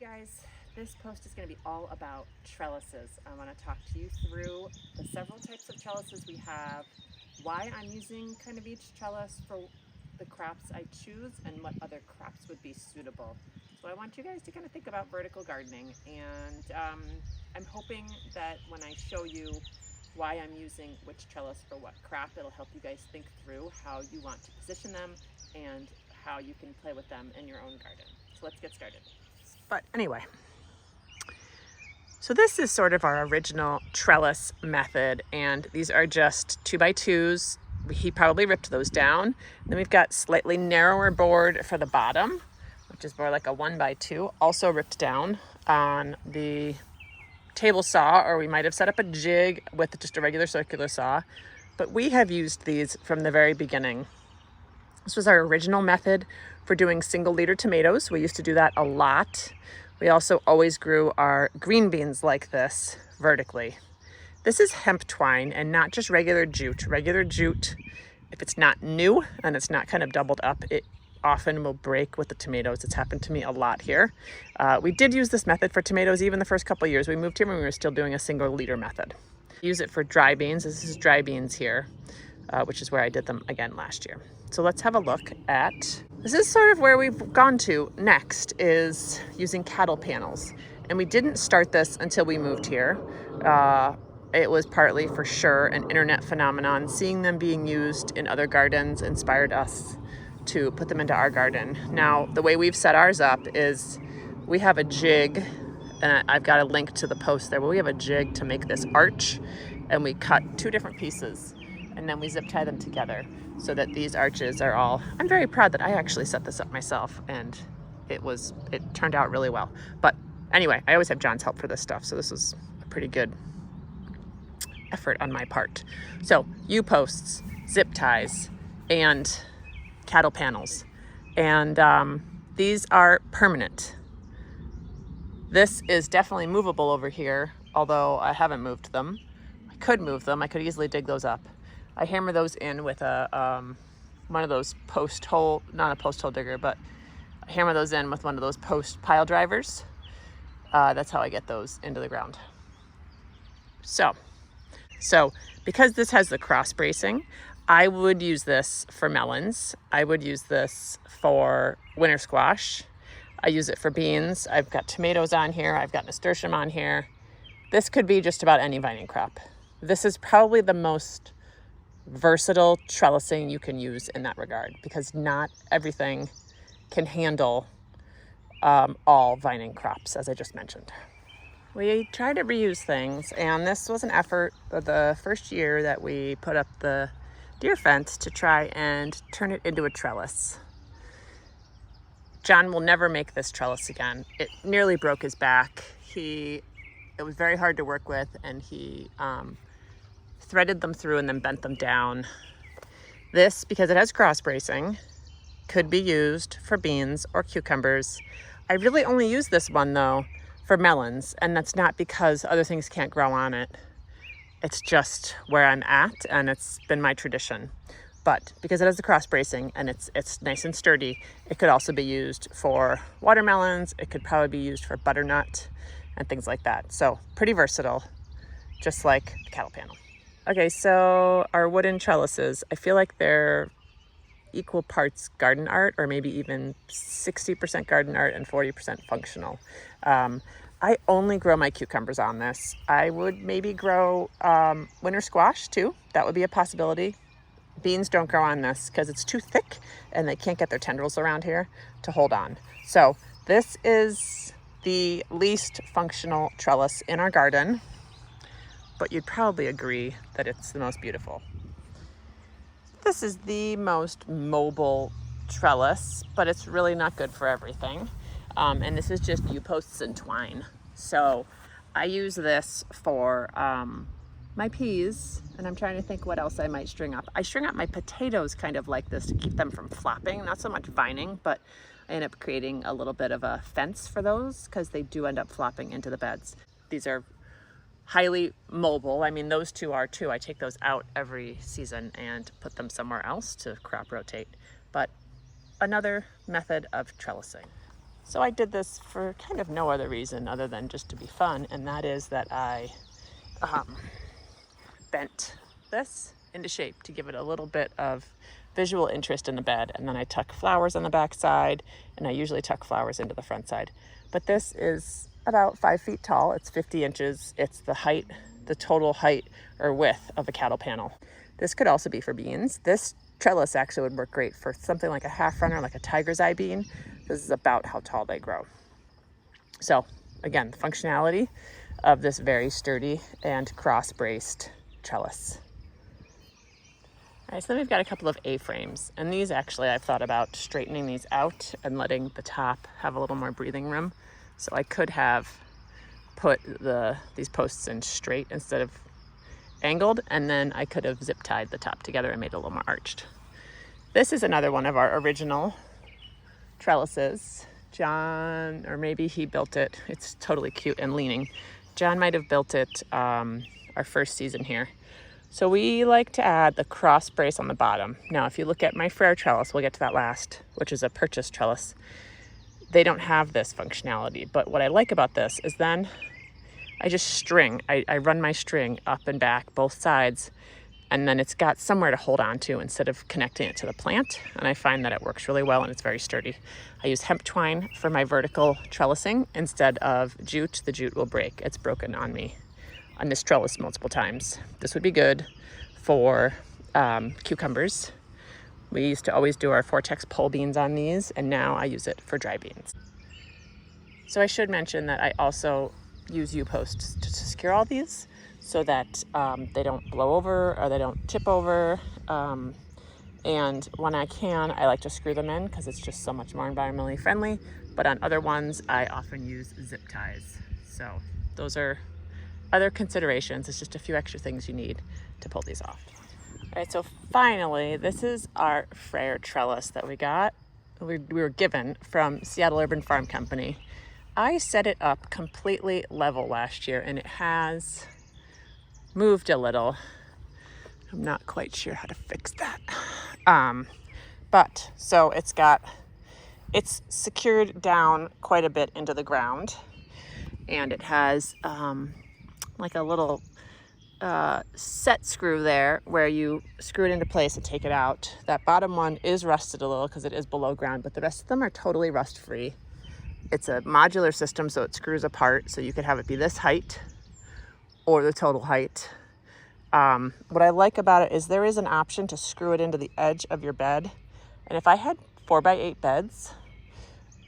guys, this post is going to be all about trellises. I want to talk to you through the several types of trellises we have, why I'm using kind of each trellis for the crops I choose, and what other crops would be suitable. So I want you guys to kind of think about vertical gardening, and I'm hoping that when I show you why I'm using which trellis for what crop, it'll help you guys think through how you want to position them and how you can play with them in your own garden. So let's get started. But anyway, so this is sort of our original trellis method, and these are just 2x2s. He probably ripped those down. Then we've got slightly narrower board for the bottom, which is more like a 1x2, also ripped down on the table saw, or we might have set up a jig with just a regular circular saw. But we have used these from the very beginning. This was our original method for doing single liter tomatoes. We used to do that a lot. We also always grew our green beans like this vertically. This is hemp twine and not just regular jute. Regular jute, if it's not new and it's not kind of doubled up, it often will break with the tomatoes. It's happened to me a lot here. We did use this method for tomatoes even the first couple of years. We moved here when we were still doing a single liter method. Use it for dry beans. This is dry beans here, which is where I did them again last year. So let's have a look at, this is sort of where we've gone to next, is using cattle panels. And we didn't start this until we moved here. It was partly for sure an internet phenomenon. Seeing them being used in other gardens inspired us to put them into our garden. Now, the way we've set ours up is we have a jig, and I've got a link to the post there, but we have a jig to make this arch, and we cut two different pieces, and then we zip tie them together so that these arches are all, I'm very proud that I actually set this up myself, and it turned out really well. But anyway, I always have John's help for this stuff, so this was a pretty good effort on my part. So U-posts, zip ties, and cattle panels. And these are permanent. This is definitely movable over here, although I haven't moved them. I could move them. I could easily dig those up. I hammer those in with a one of those post hole, not a post hole digger, but I hammer those in with one of those post pile drivers. That's how I get those into the ground. So because this has the cross bracing, I would use this for melons. I would use this for winter squash. I use it for beans. I've got tomatoes on here. I've got nasturtium on here. This could be just about any vining crop. This is probably the most versatile trellising you can use in that regard, because not everything can handle all vining crops, as I just mentioned. We try to reuse things, and this was an effort of the first year that we put up the deer fence to try and turn it into a trellis. John will never make this trellis again. It nearly broke his back. It was very hard to work with, and he threaded them through and then bent them down. This, because it has cross bracing, could be used for beans or cucumbers. I really only use this one though for melons, and that's not because other things can't grow on it. It's just where I'm at, and it's been my tradition. But because it has the cross bracing and it's nice and sturdy, it could also be used for watermelons. It could probably be used for butternut and things like that. So pretty versatile, just like the cattle panel. Okay, so our wooden trellises, I feel like they're equal parts garden art, or maybe even 60% garden art and 40% functional. I only grow my cucumbers on this. I would maybe grow winter squash too. That would be a possibility. Beans don't grow on this because it's too thick and they can't get their tendrils around here to hold on. So this is the least functional trellis in our garden, but you'd probably agree that it's the most beautiful. This is the most mobile trellis, but it's really not good for everything. And this is just U-posts and twine. So I use this for my peas, and I'm trying to think what else I might string up. I string up my potatoes kind of like this to keep them from flopping, not so much vining, but I end up creating a little bit of a fence for those because they do end up flopping into the beds. These are highly mobile. I mean, those two are too. I take those out every season and put them somewhere else to crop rotate. But another method of trellising. So I did this for kind of no other reason other than just to be fun, and that is that I bent this into shape to give it a little bit of visual interest in the bed, and then I tuck flowers on the back side, and I usually tuck flowers into the front side. But this is about 5 feet tall. It's 50 inches. It's the total height or width of a cattle panel. This could also be for beans. This trellis actually would work great for something like a half runner, like a tiger's eye bean. This is about how tall they grow. So again, the functionality of this very sturdy and cross-braced trellis. All right, so then we've got a couple of A-frames, and these actually I've thought about straightening these out and letting the top have a little more breathing room. So I could have put these posts in straight instead of angled, and then I could have zip tied the top together and made it a little more arched. This is another one of our original trellises. John, or maybe he built it. It's totally cute and leaning. John might have built it our first season here. So we like to add the cross brace on the bottom. Now, if you look at my Frere trellis, we'll get to that last, which is a purchase trellis. They don't have this functionality, but what I like about this is then I just string. I run my string up and back, both sides, and then it's got somewhere to hold on to instead of connecting it to the plant. And I find that it works really well and it's very sturdy. I use hemp twine for my vertical trellising instead of jute. The jute will break. It's broken on me on this trellis multiple times. This would be good for cucumbers. We used to always do our Vortex pole beans on these, and now I use it for dry beans. So I should mention that I also use U-posts to secure all these so that they don't blow over or they don't tip over. And when I can, I like to screw them in because it's just so much more environmentally friendly. But on other ones, I often use zip ties. So those are other considerations. It's just a few extra things you need to pull these off. All right, so finally, this is our Frere trellis that we got. We were given from Seattle Urban Farm Company. I set it up completely level last year and it has moved a little. I'm not quite sure how to fix that. But so it's secured down quite a bit into the ground, and it has like a little set screw there where you screw it into place and take it out. That bottom one is rusted a little because it is below ground, but the rest of them are totally rust free. It's a modular system, so it screws apart, so you could have it be this height or the total height. What I like about it is there is an option to screw it into the edge of your bed. And if I had 4x8 beds,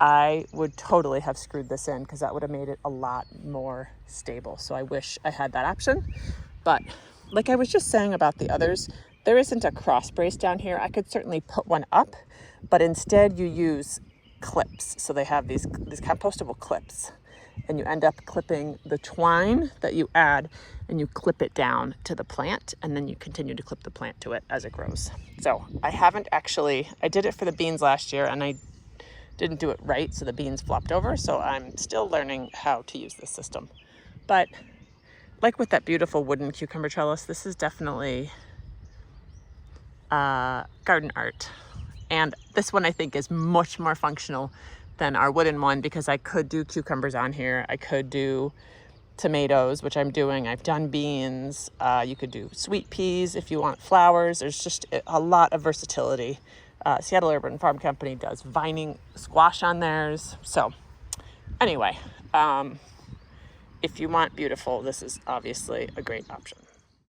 I would totally have screwed this in because that would have made it a lot more stable. So I wish I had that option. But like I was just saying about the others, there isn't a cross brace down here. I could certainly put one up, but instead you use clips. So they have these compostable clips, and you end up clipping the twine that you add, and you clip it down to the plant, and then you continue to clip the plant to it as it grows. So I did it for the beans last year, and I didn't do it right, so the beans flopped over. So I'm still learning how to use this system. But like with that beautiful wooden cucumber trellis, this is definitely garden art. And this one I think is much more functional than our wooden one because I could do cucumbers on here. I could do tomatoes, which I'm doing. I've done beans. You could do sweet peas if you want flowers. There's just a lot of versatility. Seattle Urban Farm Company does vining squash on theirs. So anyway, if you want beautiful, this is obviously a great option.